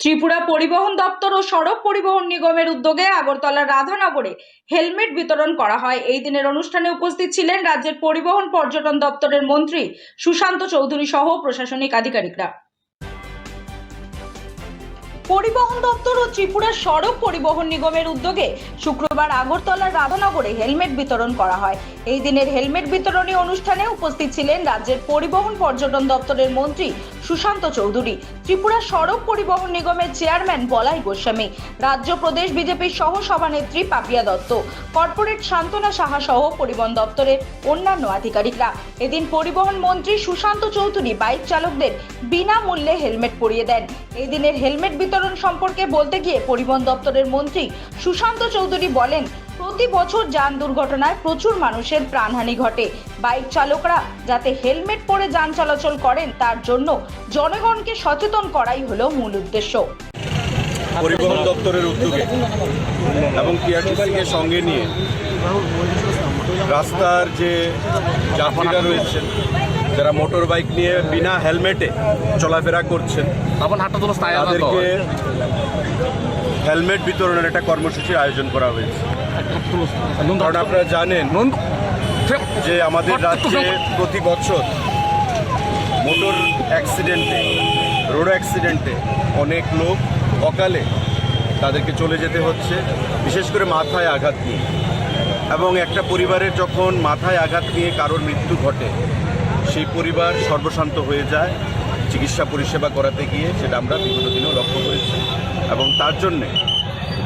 ত্রিপুরা পরিবহন দপ্তর ও সড়ক পরিবহন নিগমের উদ্যোগে আগরতলার রাধানগরে হেলমেট বিতরণ করা হয়। এই দিনের অনুষ্ঠানে উপস্থিত ছিলেন রাজ্যের পরিবহন পর্যটন দপ্তরের মন্ত্রী সুশান্ত চৌধুরী সহ প্রশাসনিক আধিকারিকরা। পরিবহন দপ্তর ও ত্রিপুরা সড়ক পরিবহন নিগমের উদ্যোগে শুক্রবার আগরতলার রাধানগরে হেলমেট বিতরণ করা হয়। এই দিনের হেলমেট বিতরণী অনুষ্ঠানে উপস্থিত ছিলেন রাজ্যের পরিবহন পর্যটন দপ্তরের মন্ত্রী সুশান্ত চৌধুরী, ত্রিপুরা সড়ক পরিবহন নিগমের চেয়ারম্যান বলাই গোস্বামী, রাজ্য প্রদেশ বিজেপির সহ সভানেত্রী পাপিয়া দত্ত, কর্পোরেট শান্তনা সাহা সহ পরিবহন দপ্তরের অন্যান্য আধিকারিকরা। এদিন পরিবহন মন্ত্রী সুশান্ত চৌধুরী বাইক চালকদের বিনামূল্যে হেলমেট পরিয়ে দেন। এই দিনের হেলমেট বিতরণ সম্পর্কে বলতে গিয়ে পরিবহন দপ্তরের মন্ত্রী সুশান্ত চৌধুরী বলেন, প্রতি বছর যান দুর্ঘটনায় প্রচুর মানুষের প্রাণহানি ঘটে। বাইক চালকরা যাতে হেলমেট পরে যান চলাচল করেন তার জন্য জনগণকে সচেতন করাই হলো মূল উদ্দেশ্য। পরিবহন দপ্তরের উদ্যোগে এবং টিআরটিসিকে সঙ্গে নিয়ে রাস্তার যে যাত্রীরা রয়েছেন, যারা মোটর বাইক নিয়ে বিনা হেলমেটে চলাফেরা করছেন, তাদেরকে হেলমেট বিতরণের একটা কর্মসূচির আয়োজন করা হয়েছে। কারণ আপনারা জানেন যে আমাদের রাজ্যে প্রতি বছর মোটর অ্যাক্সিডেন্টে, রোড অ্যাক্সিডেন্টে অনেক লোক অকালে তাদেরকে চলে যেতে হচ্ছে, বিশেষ করে মাথায় আঘাত নিয়ে। এবং একটা পরিবারের যখন মাথায় আঘাত নিয়ে কারোর মৃত্যু ঘটে, সেই পরিবার সর্বশান্ত হয়ে যায় চিকিৎসা পরিষেবা করাতে গিয়ে। সেটা আমরা বিগত দিনেও লক্ষ্য করেছি এবং তার জন্যে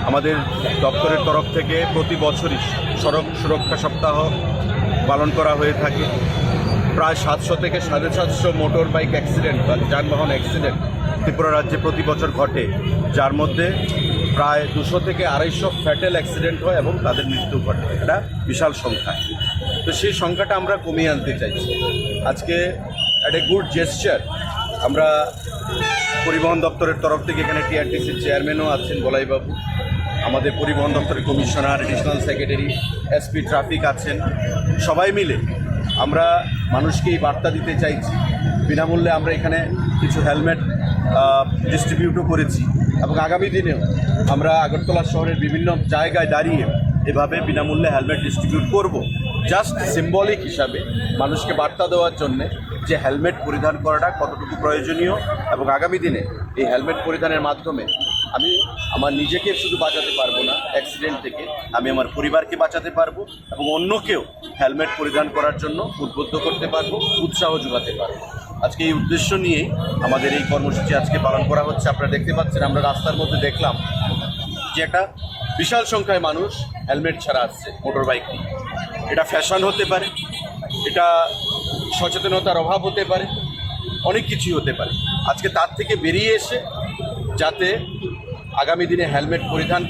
আমাদের দপ্তরের তরফ থেকে প্রতি বছরই সড়ক সুরক্ষা সপ্তাহ পালন করা হয়ে থাকে। প্রায় 700 থেকে 750 মোটর বাইক অ্যাক্সিডেন্ট বা যানবাহন অ্যাক্সিডেন্ট ত্রিপুরা রাজ্যে প্রতি বছর ঘটে, যার মধ্যে প্রায় 200 থেকে 250 ফ্যাটাল অ্যাক্সিডেন্ট হয় এবং তাদের মৃত্যু ঘটে। এটা বিশাল সংখ্যা। তো সেই সংখ্যাটা আমরা কমিয়ে আনতে চাইছি। আজকে একটা গুড জেস্চার আমরা পরিবহন দপ্তরের তরফ থেকে, এখানে টিআরটিসির চেয়ারম্যানও আছেন বলাইবাবু, আমাদের পরিবহন দপ্তরের commissioner, additional secretary, SP traffic আছেন, সবাই মিলে আমরা মানুষকে এই বার্তা দিতে চাইছি। বিনামূল্যে আমরা এখানে কিছু হেলমেট ডিস্ট্রিবিউটও করেছি এবং আগামী দিনেও আমরা আগরতলা শহরের বিভিন্ন জায়গায় দাঁড়িয়ে এভাবে বিনামূল্যে হেলমেট ডিস্ট্রিবিউট করব, জাস্ট সিম্বলিক হিসাবে মানুষকে বার্তা দেওয়ার জন্যে যে হেলমেট পরিধান করাটা কতটুকু প্রয়োজনীয়। এবং আগামী দিনে এই হেলমেট পরিধানের মাধ্যমে আমি আমার নিজেকে শুধু বাঁচাতে পারবো না অ্যাক্সিডেন্ট থেকে, আমি আমার পরিবারকে বাঁচাতে পারবো এবং অন্যকেও হেলমেট পরিধান করার জন্য উদ্বুদ্ধ করতে পারবো, উৎসাহ যোগাতে পারবো। আজকে এই উদ্দেশ্য নিয়েই আমাদের এই কর্মসূচি আজকে পালন করা হচ্ছে। আপনারা দেখতে পাচ্ছেন, আমরা রাস্তার মধ্যে দেখলাম যে একটা বিশাল সংখ্যায় মানুষ হেলমেট ছাড়া আসছে মোটর বাইক নিয়ে। এটা ফ্যাশন হতে পারে, এটা সচেতনতার অভাব হতে পারে, অনেক কিছুই হতে পারে। আজকে তার থেকে বেরিয়ে এসে যাতে আগামী দিনে হেলমেট পরিধান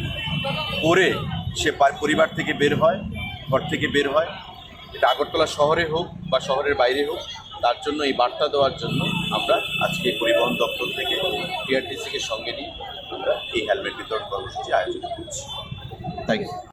করে সে পরিবার থেকে বের হয়, ঘর থেকে বের হয়, এটা আগরতলা শহরে হোক বা শহরের বাইরে হোক, তার জন্য এই বার্তা দেওয়ার জন্য আমরা আজকে পরিবহন দপ্তর থেকে টিআরটিসিকে সঙ্গে নিয়ে আমরা এই হেলমেট বিতরণ কর্মসূচি আয়োজন করছি। Thank you.